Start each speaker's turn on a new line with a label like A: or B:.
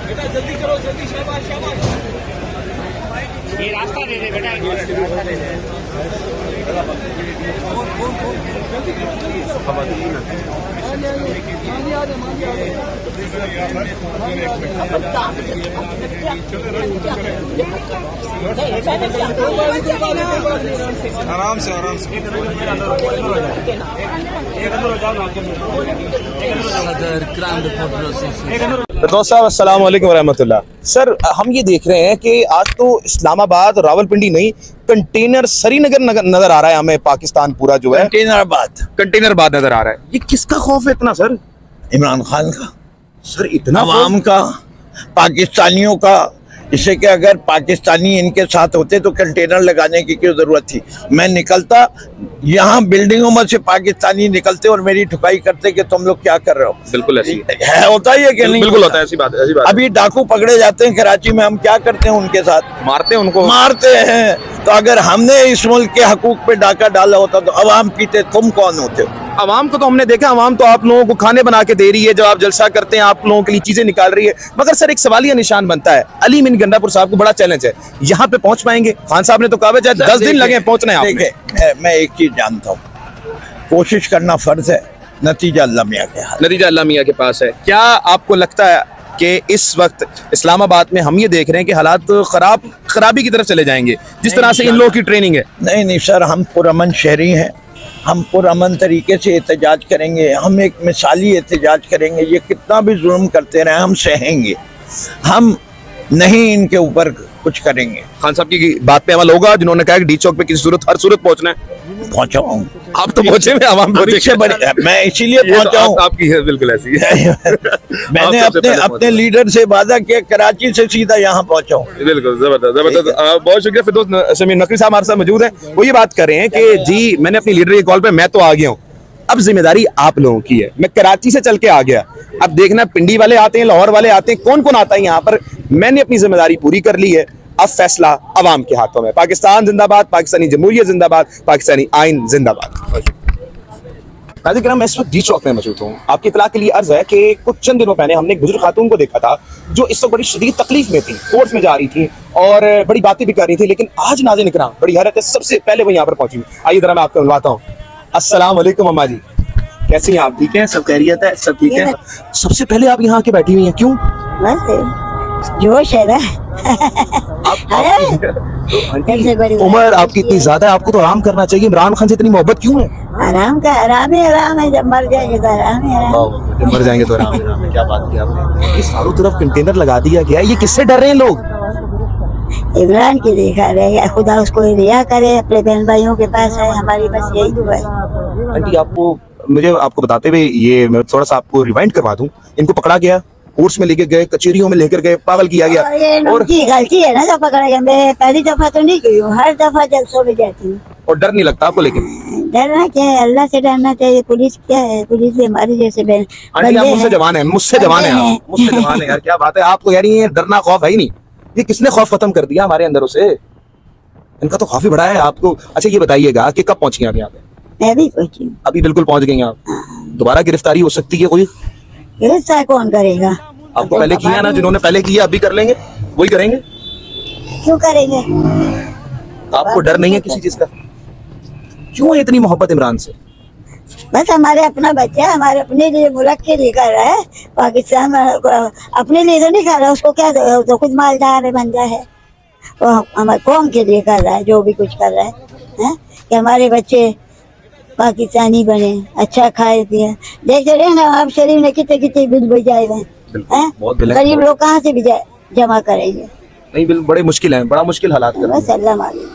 A: बेटा जल्दी करो, जल्दी, शाबाश शाबाश। ये रास्ता दे दे बेटा, रास्ता दे दे। जल्दी करो, जल्दी
B: आराम से आराम से।
C: फिरदौस साहब अस्सलाम वालेकुम रहमतुल्लाह। सर हम ये देख रहे हैं कि आज तो इस्लामाबाद रावलपिंडी नहीं, कंटेनर श्रीनगर नजर आ रहा है हमें। पाकिस्तान पूरा जो है कंटेनरबाद नजर आ रहा है। ये किसका खौफ है इतना सर?
D: इमरान खान का
C: सर, इतना
D: अवाम का, पाकिस्तानियों का। इससे कि अगर पाकिस्तानी इनके साथ होते तो कंटेनर लगाने की क्यों जरूरत थी। मैं निकलता, यहाँ बिल्डिंगों में से पाकिस्तानी निकलते और मेरी ठुकाई करते कि तुम लोग क्या कर रहे हो।
C: बिल्कुल ऐसी
D: है, होता ही है कि नहीं?
C: बिल्कुल होता है, ऐसी बात है, ऐसी बात है।
D: अभी डाकू पकड़े जाते हैं कराची में, हम क्या करते हैं उनके साथ?
C: मारते हैं उनको,
D: मारते हैं। तो अगर हमने इस मुल्क के हकूक पे डाका डाला होता तो अवाम पीते, तुम कौन होते हो?
C: अवाम को तो हमने देखा, अवाम तो आप लोगों को खाने बना के दे रही है, जब आप जलसा करते हैं आप लोगों के लिए चीजें निकाल रही है। मगर सर एक सवालिया निशान बनता है, अली मीन गंडापुर साहब को बड़ा चैलेंज है, यहाँ पे पहुंच पाएंगे? खान साहब ने तो कहा 10 दिन लगे पहुंचने।
D: देखिए मैं एक चीज जानता हूँ, कोशिश करना फर्ज है, नतीजा अल्लाह मियां के हाथ,
C: नतीजा अल्लाह मियां के पास है। क्या आपको लगता है कि इस वक्त इस्लामाबाद में हम ये देख रहे हैं कि हालात खराबी की तरफ चले जाएंगे जिस तरह से इन लोगों की ट्रेनिंग है?
D: नहीं सर, हम पुरअमन शहरी हैं, हम पुरअमन तरीके से एहतजाज करेंगे, हम एक मिसाली एहतजाज करेंगे। ये कितना भी जुल्म करते रहे हम सहेंगे, हम नहीं इनके ऊपर कुछ करेंगे।
C: खान साहब की बात पे अमल होगा, जिन्होंने कहा कि डी चौक पे किसी हर सूरत पहुंचना है।
D: पहुंचा हूँ,
C: आप तो पहुंचे में आवाम
D: मैं इसीलिए पहुंचा हूँ।
C: आपकी है बिल्कुल ऐसी है।
D: मैंने अपने लीडर से वादा किया, कराची से सीधा यहाँ पहुंचा हूँ।
C: बिल्कुल जबरदस्त जबरदस्त, बहुत शुक्रिया। फिरदौस समीर नकवी साहब हमारे साथ मौजूद है, वो ये बात कर रहे हैं कि जी मैंने अपनी लीडर की कॉल पे मैं तो आ गया हूँ, अब जिम्मेदारी आप लोगों की है। मैं कराची से चल के आ गया, अब देखना पिंडी वाले आते हैं, लाहौर वाले आते हैं, कौन कौन आता है यहाँ पर। मैंने अपनी जिम्मेदारी पूरी कर ली है, अब फैसला अवाम के हाथों में। पाकिस्तान जिंदाबाद, पाकिस्तानी जमहूरियत जिंदाबाद, पाकिस्तानी आइन जिंदाबाद। नाज़रीन, मैं इस वक्त डी चौक में मौजूद हूँ। आपकी इत्तला के लिए अर्ज है कि कुछ चंद दिनों पहले हमने एक बुजुर्ग खातून को देखा था जो इस वक्त बड़ी शदीद तकलीफ में थी, कोर्ट में जा रही थी और बड़ी बातें भी कर रही थी, लेकिन आज नाज़रीन इकराम बड़ी हैरत है, सबसे पहले वो यहाँ पर पहुंची। आइए जरा मैं आपको मिलवाता हूँ। अस्सलाम वालेकुम अम्मा जी, कैसी हैं आप? ठीक है, सब खैरियत है? सब ठीक है। सबसे पहले आप यहाँ आके बैठी हुई हैं, क्यों?
E: जोश है ना।
C: उम्र आपकी इतनी ज्यादा है, आपको तो आराम करना चाहिए। इमरान खान से इतनी मोहब्बत क्यों है?
E: आराम का आराम है, जब मर जाएंगे तो आराम है।
C: जब मर जाएंगे तो आराम है। क्या बात की आपने, ये चारों तरफ कंटेनर लगा दिया गया है, ये किससे डर रहे हैं लोग?
E: इमरान की देखा रहेगा, खुदा उसको रिहा करे, अपने बहन भाइयों के पास है, हमारी बस यही दुआ है।
C: आंटी आपको बताते हुए ये मैं थोड़ा सा आपको रिवाइंड करवा दूं, इनको पकड़ा गया, कोर्ट्स में लेके गए, कचहरियों में लेकर गए, पागल किया गया।
E: और की गलती है ना जो पकड़ा गया। मैं पहली दफा तो नहीं गई हूँ, हर दफा जलसों में जाती हूँ।
C: और डर नहीं लगता आपको? लेकिन
E: डरना क्या है, अल्लाह से डरना चाहिए। पुलिस क्या है, पुलिस भी हमारी जैसे
C: मुझसे जवान है, मुझसे जवान है, मुझसे जवान है यार। क्या बात है, आपको यार ये डरना खौफ है ही नहीं। ये किसने खौफ खत्म कर दिया हमारे अंदर से? इनका तो खौफ ही बड़ा है आपको। अच्छा ये बताइएगा कि कब पहुंची आप यहाँ पे?
E: मैं भी पहुंची,
C: अभी बिल्कुल पहुंच गई आप। दोबारा गिरफ्तारी हो सकती है कोई?
E: गिरफ्तार कौन करेगा?
C: आपको पहले किया ना, जिन्होंने पहले किया अभी कर लेंगे, वही करेंगे।
E: क्यों करेंगे?
C: आपको डर नहीं है किसी चीज का? क्यों है इतनी मोहब्बत इमरान से?
E: बस हमारे अपना बच्चा, हमारे अपने लिए मुल्क के लिए कर रहा है। पाकिस्तान अपने लिए तो नहीं कर रहा, उसको क्या तो खुद मालदार है, बंदा है, वो हमारे कौम के लिए कर रहा है जो भी कुछ कर रहा है, कि हमारे बच्चे पाकिस्तानी बने, अच्छा खाए पिए। देखते रहे ना आप शरीफ ने कितने कितने बिल बजाए हुए हैं, गरीब लोग कहाँ से भी जमा करेंगे?
C: नहीं बिल बड़े मुश्किल है, बड़ा मुश्किल हालात कर रहे हैं।
E: बस अल्लाह मालिक।